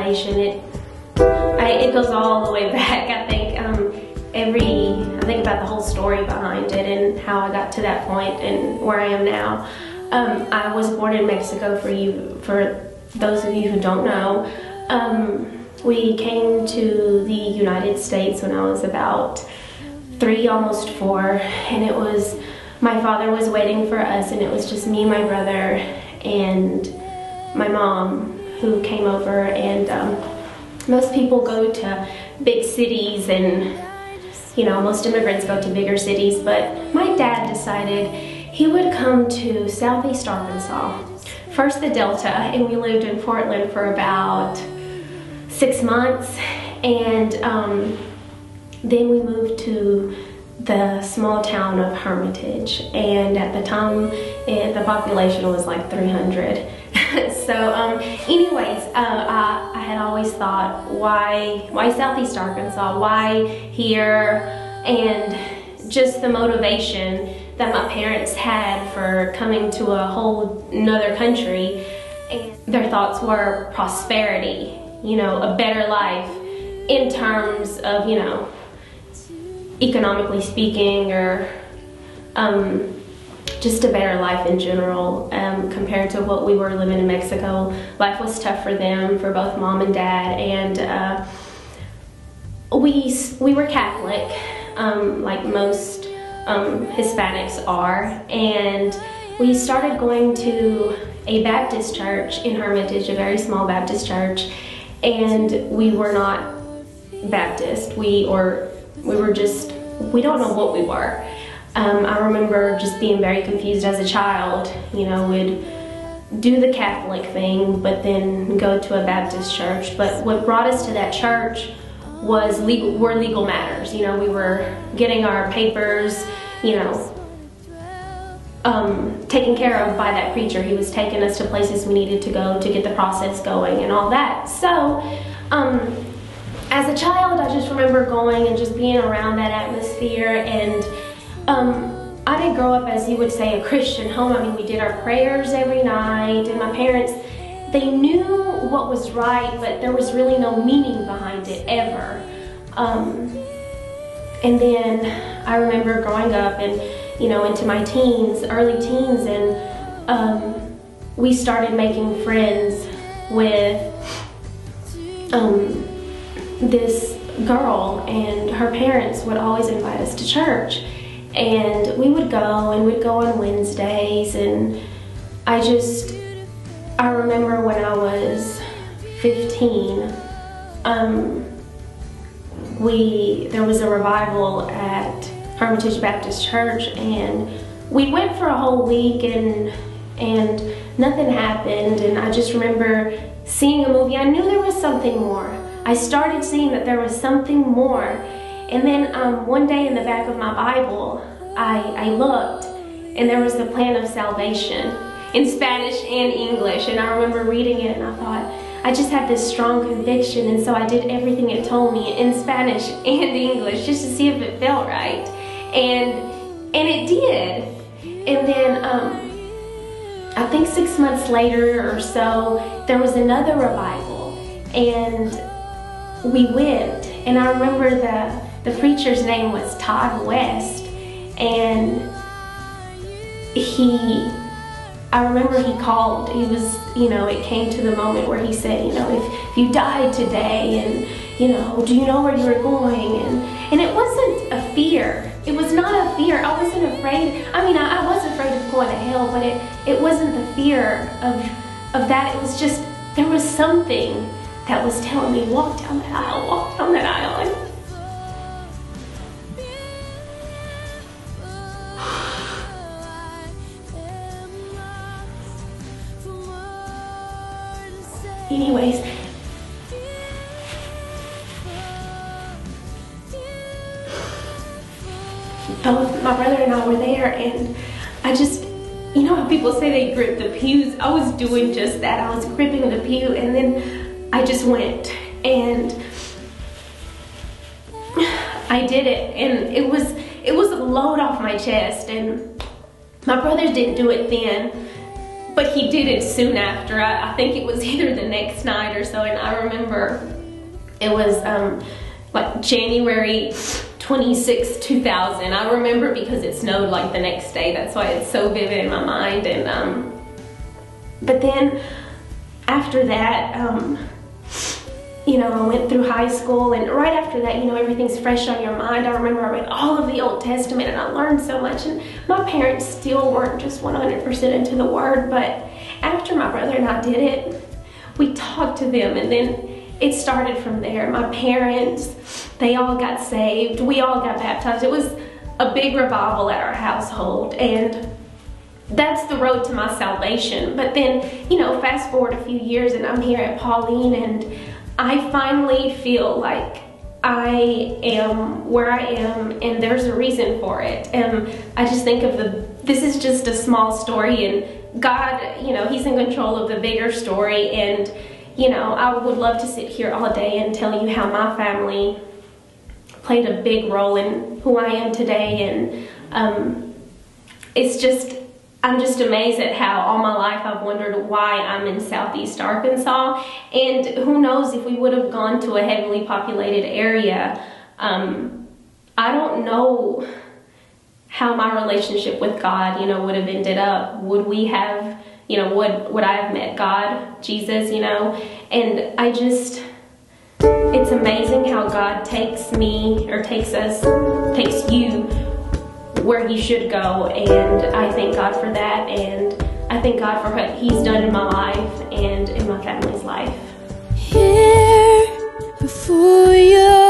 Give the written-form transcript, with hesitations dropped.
salvation, it goes all the way back. I think I think about the whole story behind it and how I got to that point and where I am now. I was born in Mexico, for those of you who don't know. We came to the United States when I was about 3, almost 4, and it was, my father was waiting for us, and it was just me, my brother, and my mom who came over. And most people go to big cities, and you know, most immigrants go to bigger cities, but my dad decided he would come to Southeast Arkansas, first the Delta, and we lived in Portland for about 6 months, and then we moved to the small town of Hermitage, and at the time the population was like 300. So anyways, I had always thought, why Southeast Arkansas, why here, and just the motivation that my parents had for coming to a whole nother country. And their thoughts were prosperity, you know, a better life in terms of, you know, economically speaking, or just a better life in general, compared to what we were living in Mexico. Life was tough for them, for both mom and dad, and we were Catholic, like most Hispanics are, and we started going to a Baptist church in Hermitage, a very small Baptist church, and we were not Baptist. We don't know what we were. I remember just being very confused as a child. You know, we'd do the Catholic thing, but then go to a Baptist church. But what brought us to that church were legal matters. You know, we were getting our papers, you know, taken care of by that preacher. He was taking us to places we needed to go to get the process going and all that. So, as a child, I just remember going and just being around that atmosphere, and I didn't grow up, as you would say, a Christian home. I mean, we did our prayers every night, and my parents, they knew what was right, but there was really no meaning behind it ever. And then I remember growing up and, you know, into my teens, early teens, and we started making friends with this girl, and her parents would always invite us to church, and we would go, and we'd go on Wednesdays. And I remember when I was 15, there was a revival at Hermitage Baptist Church, and we went for a whole week, and nothing happened. And I just remember seeing a movie. I knew there was something more. I started seeing that there was something more. And then one day in the back of my Bible, I looked, and there was the plan of salvation in Spanish and English. And I remember reading it, and I thought, I just had this strong conviction, and so I did everything it told me in Spanish and English just to see if it felt right. And it did. And then I think 6 months later or so, there was another revival, and we went. And I remember the preacher's name was Todd West, and I remember he called. He was, you know, it came to the moment where he said, you know, if you died today, and, you know, do you know where you were going? And it wasn't a fear. It was not a fear. I wasn't afraid. I mean, I was afraid of going to hell, but it wasn't the fear of that. It was just, there was something that was telling me, walk down that aisle, walk down that aisle. Anyways, my brother and I were there, and I just, you know how people say they grip the pews? I was doing just that. I was gripping the pew, and then I just went, and I did it, and it was a load off my chest. And my brothers didn't do it then, but he did it soon after. I think it was either the next night or so, and I remember it was like January 26, 2000. I remember because it snowed like the next day. That's why it's so vivid in my mind. And but then after that, you know, I went through high school, and right after that, you know, everything's fresh on your mind. I remember I read all of the Old Testament, and I learned so much. And my parents still weren't just 100% into the Word, but after my brother and I did it, we talked to them, and then it started from there. My parents, they all got saved. We all got baptized. It was a big revival at our household, and that's the road to my salvation. But then, you know, fast forward a few years, and I'm here at Pauline, and I finally feel like I am where I am, and there's a reason for it. And I just think of this is just a small story, and God, you know, He's in control of the bigger story. And, you know, I would love to sit here all day and tell you how my family played a big role in who I am today. And it's just, I'm just amazed at how all my life I've wondered why I'm in Southeast Arkansas. And who knows if we would have gone to a heavily populated area. I don't know how my relationship with God, you know, would have ended up. Would we have, you know, would I have met God, Jesus, you know? And I just, it's amazing how God takes me, or takes you where He should go, and I thank God for that, and I thank God for what He's done in my life and in my family's life. Here before you